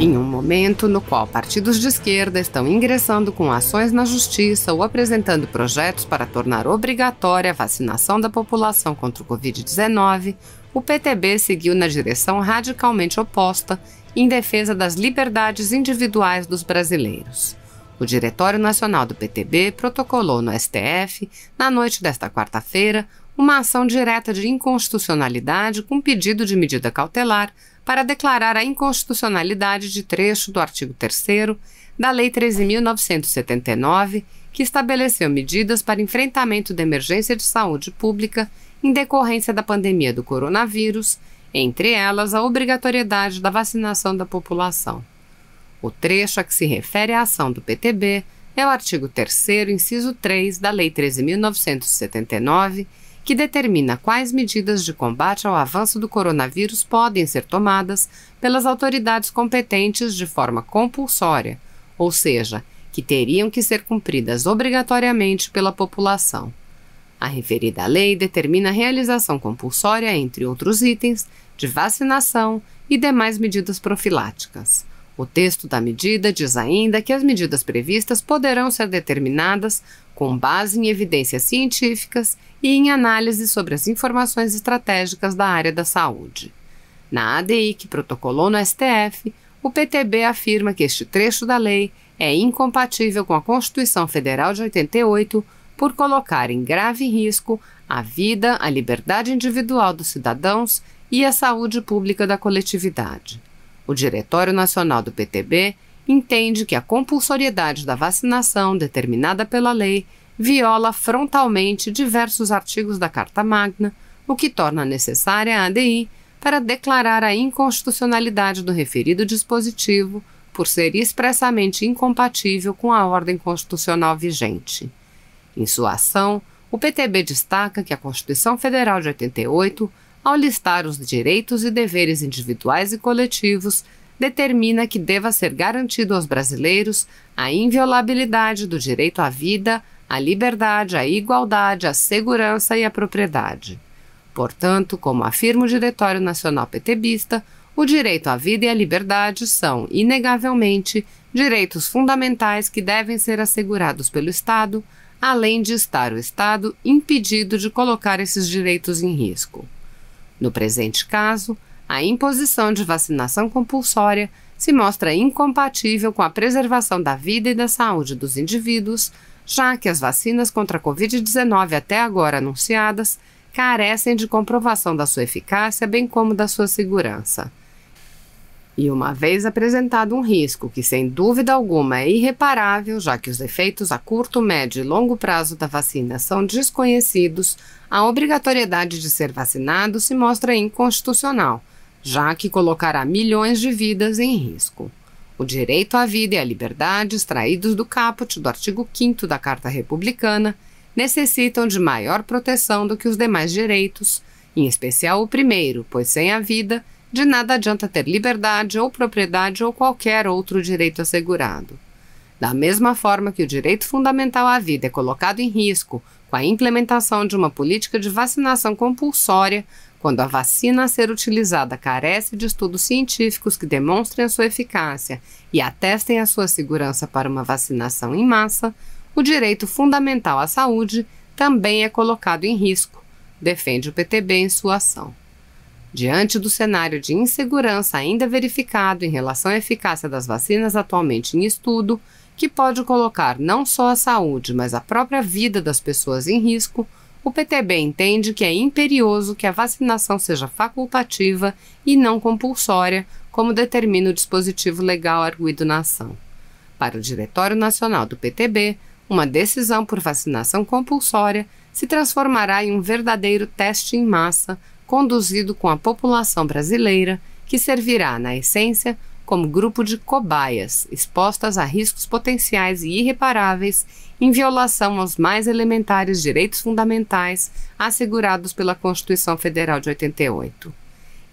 Em um momento no qual partidos de esquerda estão ingressando com ações na justiça ou apresentando projetos para tornar obrigatória a vacinação da população contra o Covid-19, o PTB seguiu na direção radicalmente oposta em defesa das liberdades individuais dos brasileiros. O Diretório Nacional do PTB protocolou no STF, na noite desta quarta-feira, uma ação direta de inconstitucionalidade com pedido de medida cautelar para declarar a inconstitucionalidade de trecho do artigo 3º da Lei 13.979, que estabeleceu medidas para enfrentamento da emergência de saúde pública em decorrência da pandemia do coronavírus, entre elas a obrigatoriedade da vacinação da população. O trecho a que se refere a ação do PTB é o artigo 3º, inciso 3 da Lei 13.979, que determina quais medidas de combate ao avanço do coronavírus podem ser tomadas pelas autoridades competentes de forma compulsória, ou seja, que teriam que ser cumpridas obrigatoriamente pela população. A referida lei determina a realização compulsória, entre outros itens, de vacinação e demais medidas profiláticas. O texto da medida diz ainda que as medidas previstas poderão ser determinadas com base em evidências científicas e em análise sobre as informações estratégicas da área da saúde. Na ADI que protocolou no STF, o PTB afirma que este trecho da lei é incompatível com a Constituição Federal de 88 por colocar em grave risco a vida, a liberdade individual dos cidadãos e a saúde pública da coletividade. O Diretório Nacional do PTB entende que a compulsoriedade da vacinação determinada pela lei viola frontalmente diversos artigos da Carta Magna, o que torna necessária a ADI para declarar a inconstitucionalidade do referido dispositivo por ser expressamente incompatível com a ordem constitucional vigente. Em sua ação, o PTB destaca que a Constituição Federal de 88, ao listar os direitos e deveres individuais e coletivos, determina que deva ser garantido aos brasileiros a inviolabilidade do direito à vida, à liberdade, à igualdade, à segurança e à propriedade. Portanto, como afirma o Diretório Nacional PTBista, o direito à vida e à liberdade são, inegavelmente, direitos fundamentais que devem ser assegurados pelo Estado, além de estar o Estado impedido de colocar esses direitos em risco. No presente caso, a imposição de vacinação compulsória se mostra incompatível com a preservação da vida e da saúde dos indivíduos, já que as vacinas contra a Covid-19 até agora anunciadas carecem de comprovação da sua eficácia, bem como da sua segurança. E uma vez apresentado um risco que, sem dúvida alguma, é irreparável, já que os efeitos a curto, médio e longo prazo da vacina são desconhecidos, a obrigatoriedade de ser vacinado se mostra inconstitucional, já que colocará milhões de vidas em risco. O direito à vida e à liberdade, extraídos do caput do artigo 5º da Carta Republicana, necessitam de maior proteção do que os demais direitos, em especial o primeiro, pois sem a vida, de nada adianta ter liberdade ou propriedade ou qualquer outro direito assegurado. Da mesma forma que o direito fundamental à vida é colocado em risco com a implementação de uma política de vacinação compulsória, quando a vacina a ser utilizada carece de estudos científicos que demonstrem a sua eficácia e atestem a sua segurança para uma vacinação em massa, o direito fundamental à saúde também é colocado em risco, defende o PTB em sua ação. Diante do cenário de insegurança ainda verificado em relação à eficácia das vacinas atualmente em estudo, que pode colocar não só a saúde, mas a própria vida das pessoas em risco, o PTB entende que é imperioso que a vacinação seja facultativa e não compulsória, como determina o dispositivo legal arguido na ação. Para o Diretório Nacional do PTB, uma decisão por vacinação compulsória se transformará em um verdadeiro teste em massa, conduzido com a população brasileira, que servirá, na essência, como grupo de cobaias, expostas a riscos potenciais e irreparáveis em violação aos mais elementares direitos fundamentais assegurados pela Constituição Federal de 88.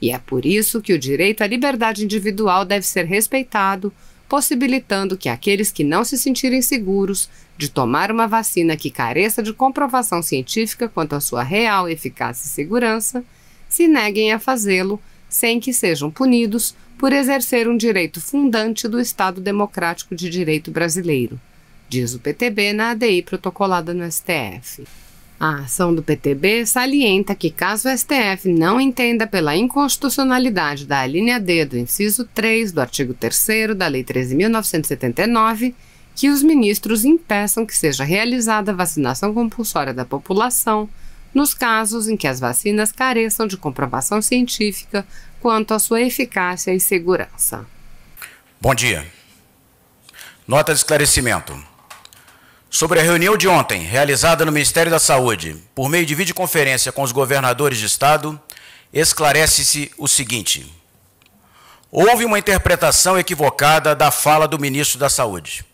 E é por isso que o direito à liberdade individual deve ser respeitado, possibilitando que aqueles que não se sentirem seguros de tomar uma vacina que careça de comprovação científica quanto à sua real eficácia e segurança, se neguem a fazê-lo sem que sejam punidos por exercer um direito fundante do Estado Democrático de Direito brasileiro, diz o PTB na ADI protocolada no STF. A ação do PTB salienta que, caso o STF não entenda pela inconstitucionalidade da alínea D do inciso 3 do artigo 3º da Lei 13.979, que os ministros impeçam que seja realizada a vacinação compulsória da população nos casos em que as vacinas careçam de comprovação científica quanto à sua eficácia e segurança. Bom dia. Nota de esclarecimento. Sobre a reunião de ontem, realizada no Ministério da Saúde, por meio de videoconferência com os governadores de Estado, esclarece-se o seguinte: houve uma interpretação equivocada da fala do ministro da Saúde.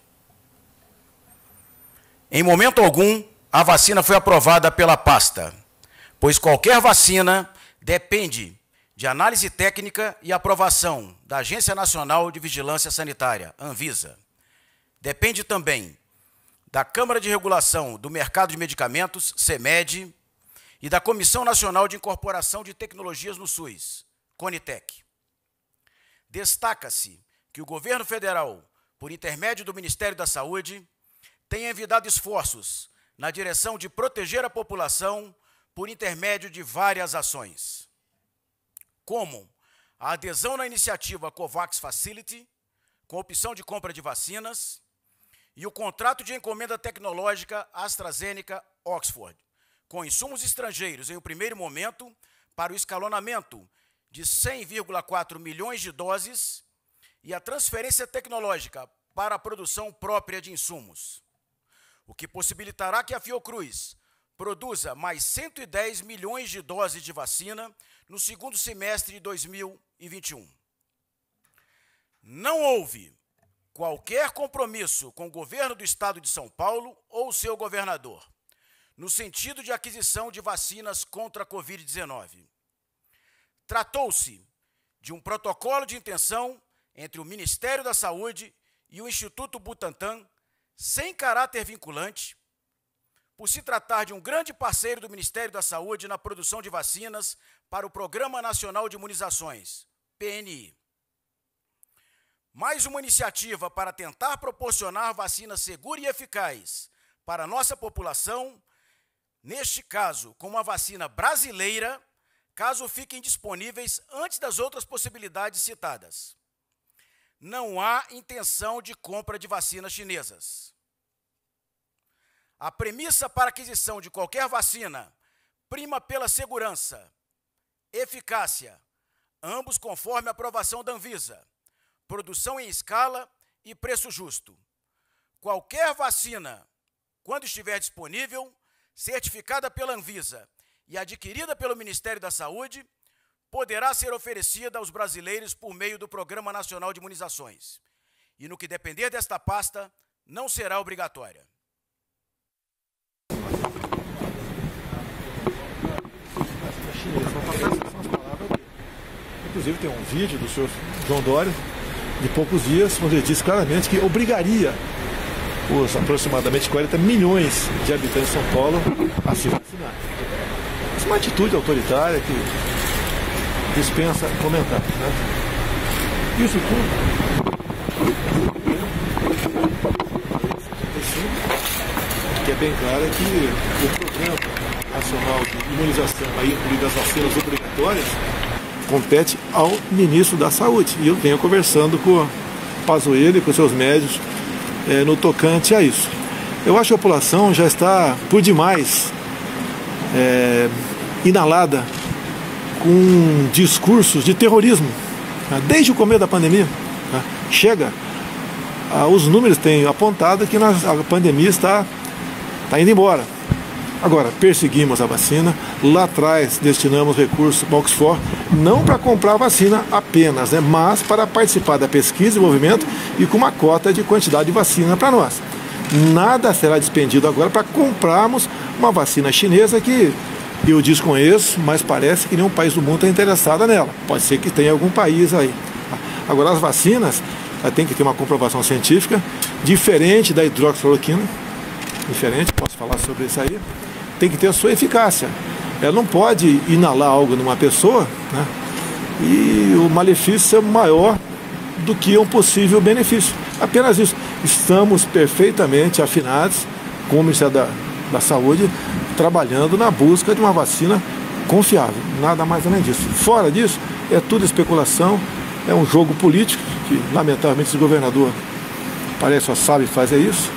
Em momento algum, a vacina foi aprovada pela pasta, pois qualquer vacina depende de análise técnica e aprovação da Agência Nacional de Vigilância Sanitária, Anvisa. Depende também da Câmara de Regulação do Mercado de Medicamentos, CEMED, e da Comissão Nacional de Incorporação de Tecnologias no SUS, CONITEC. Destaca-se que o governo federal, por intermédio do Ministério da Saúde, tem envidado esforços na direção de proteger a população por intermédio de várias ações, como a adesão na iniciativa COVAX Facility, com opção de compra de vacinas, e o contrato de encomenda tecnológica AstraZeneca-Oxford, com insumos estrangeiros em um primeiro momento para o escalonamento de 100,4 milhões de doses e a transferência tecnológica para a produção própria de insumos, o que possibilitará que a Fiocruz produza mais 110 milhões de doses de vacina no segundo semestre de 2021. Não houve qualquer compromisso com o governo do Estado de São Paulo ou seu governador, no sentido de aquisição de vacinas contra a Covid-19. Tratou-se de um protocolo de intenção entre o Ministério da Saúde e o Instituto Butantan, sem caráter vinculante, por se tratar de um grande parceiro do Ministério da Saúde na produção de vacinas para o Programa Nacional de Imunizações, PNI. Mais uma iniciativa para tentar proporcionar vacina segura e eficaz para a nossa população, neste caso, com uma vacina brasileira, caso fiquem disponíveis antes das outras possibilidades citadas. Não há intenção de compra de vacinas chinesas. A premissa para aquisição de qualquer vacina prima pela segurança, eficácia, ambos conforme a aprovação da Anvisa, produção em escala e preço justo. Qualquer vacina, quando estiver disponível, certificada pela Anvisa e adquirida pelo Ministério da Saúde, poderá ser oferecida aos brasileiros por meio do Programa Nacional de Imunizações. E no que depender desta pasta, não será obrigatória. Inclusive tem um vídeo do senhor João Dória, de poucos dias, onde ele diz claramente que obrigaria os aproximadamente 40 milhões de habitantes de São Paulo a se vacinar. Essa é uma atitude autoritária que dispensa comentários, né? Isso tudo que é bem claro é que o Programa Nacional de Imunização, aí incluídas as vacinas obrigatórias, compete ao ministro da Saúde. E eu venho conversando com o Pazuello e com seus médicos no tocante a isso. Eu acho que a população já está, por demais, inalada com discursos de terrorismo, tá? Desde o começo da pandemia. Tá? Chega, os números têm apontado que a pandemia está indo embora. Agora, perseguimos a vacina, lá atrás destinamos recursos para Oxford, não para comprar a vacina apenas, né, mas para participar da pesquisa e desenvolvimento e com uma cota de quantidade de vacina para nós. Nada será despendido agora para comprarmos uma vacina chinesa que eu desconheço, mas parece que nenhum país do mundo está interessado nela. Pode ser que tenha algum país aí. Agora, as vacinas tem que ter uma comprovação científica, diferente da hidroxicloroquina, diferente, posso falar sobre isso aí, tem que ter a sua eficácia. Ela não pode inalar algo numa pessoa, né, e o malefício é maior do que um possível benefício. Apenas isso. Estamos perfeitamente afinados com o Ministério da Saúde, trabalhando na busca de uma vacina confiável. Nada mais além disso. Fora disso, é tudo especulação, é um jogo político, que lamentavelmente esse governador parece só sabe fazer isso.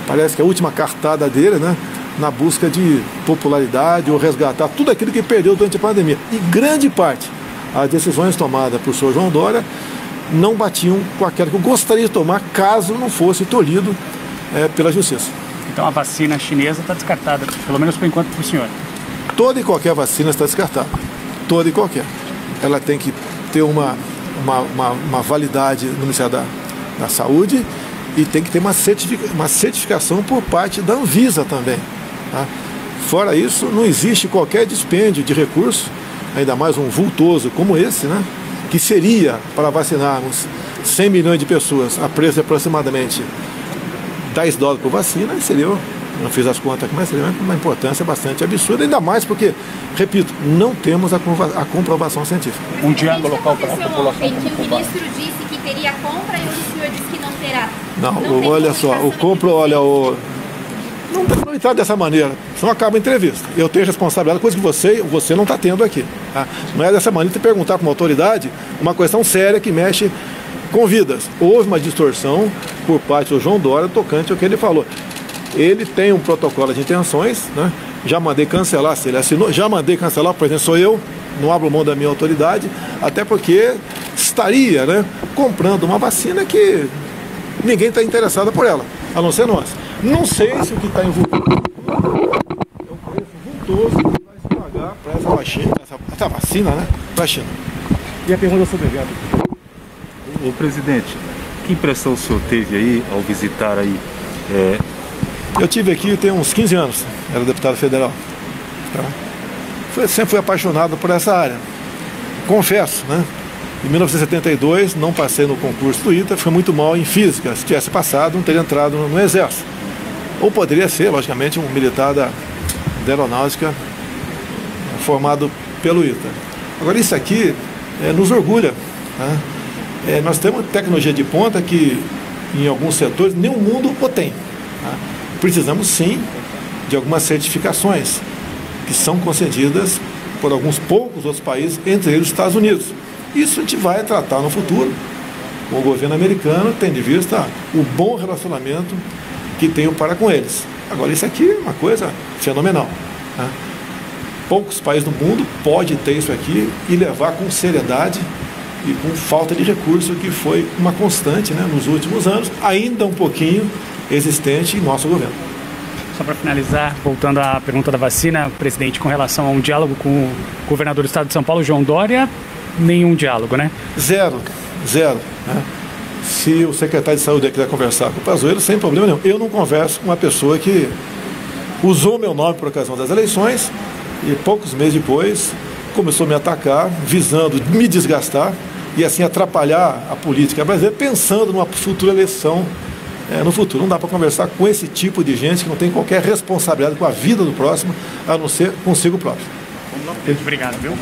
Parece que a última cartada dele, né, na busca de popularidade ou resgatar tudo aquilo que perdeu durante a pandemia. E grande parte, as decisões tomadas por senhor João Dória não batiam com aquela que eu gostaria de tomar caso não fosse tolhido pela Justiça. Então a vacina chinesa está descartada, pelo menos por enquanto, para o senhor? Toda e qualquer vacina está descartada. Toda e qualquer. Ela tem que ter uma validade no Ministério da Saúde e tem que ter uma certificação por parte da Anvisa também. Tá? Fora isso, não existe qualquer dispêndio de recursos, ainda mais um vultoso como esse, né? Que seria para vacinarmos 100 milhões de pessoas a preço de aproximadamente $10 por vacina, seria, não fiz as contas aqui, mas seria uma importância bastante absurda, ainda mais porque, repito, não temos a comprovação científica. Um diálogo local para a população. Que o ministro disse que teria compra e o senhor disse que não terá. Não, olha só, o compro, olha, não está dessa maneira, senão acaba a entrevista. Eu tenho responsabilidade, coisa que você não está tendo aqui. Tá? Não é dessa maneira de perguntar para uma autoridade uma questão séria que mexe com vidas. Houve uma distorção por parte do João Dória tocante ao que ele falou. Ele tem um protocolo de intenções, né? Já mandei cancelar, se ele assinou, já mandei cancelar, por exemplo, sou eu, não abro mão da minha autoridade, até porque estaria, né, comprando uma vacina que ninguém está interessado por ela, a não ser nós. Não sei se o que está envolvido é um preço vultoso que vai se pagar para essa vacina, né, para a China. E a pergunta sobre o O presidente, que impressão o senhor teve aí ao visitar aí? Eu tive aqui tem uns 15 anos, era deputado federal. Tá? Sempre fui apaixonado por essa área. Confesso, né? Em 1972 não passei no concurso do ITA, fui muito mal em física. Se tivesse passado, não teria entrado no Exército. Ou poderia ser, logicamente, um militar da aeronáutica formado pelo ITA. Agora isso aqui nos orgulha. Tá? Nós temos tecnologia de ponta que em alguns setores nem o mundo o tem. Tá? Precisamos sim de algumas certificações que são concedidas por alguns poucos outros países, entre eles os Estados Unidos. Isso a gente vai tratar no futuro. O governo americano tem de vista o bom relacionamento que tem para com eles. Agora isso aqui é uma coisa fenomenal. Tá? Poucos países do mundo podem ter isso aqui e levar com seriedade e com falta de recurso, que foi uma constante, né, nos últimos anos, ainda um pouquinho existente em nosso governo. Só para finalizar, voltando à pergunta da vacina, presidente, com relação a um diálogo com o governador do estado de São Paulo, João Dória, nenhum diálogo, né? Zero. Né? Se o secretário de saúde quiser conversar com o Pazuello, sem problema nenhum. Eu não converso com uma pessoa que usou meu nome por ocasião das eleições e poucos meses depois começou a me atacar, visando me desgastar e assim atrapalhar a política brasileira, pensando numa futura eleição no futuro. Não dá para conversar com esse tipo de gente que não tem qualquer responsabilidade com a vida do próximo, a não ser consigo próprio. Obrigado, viu?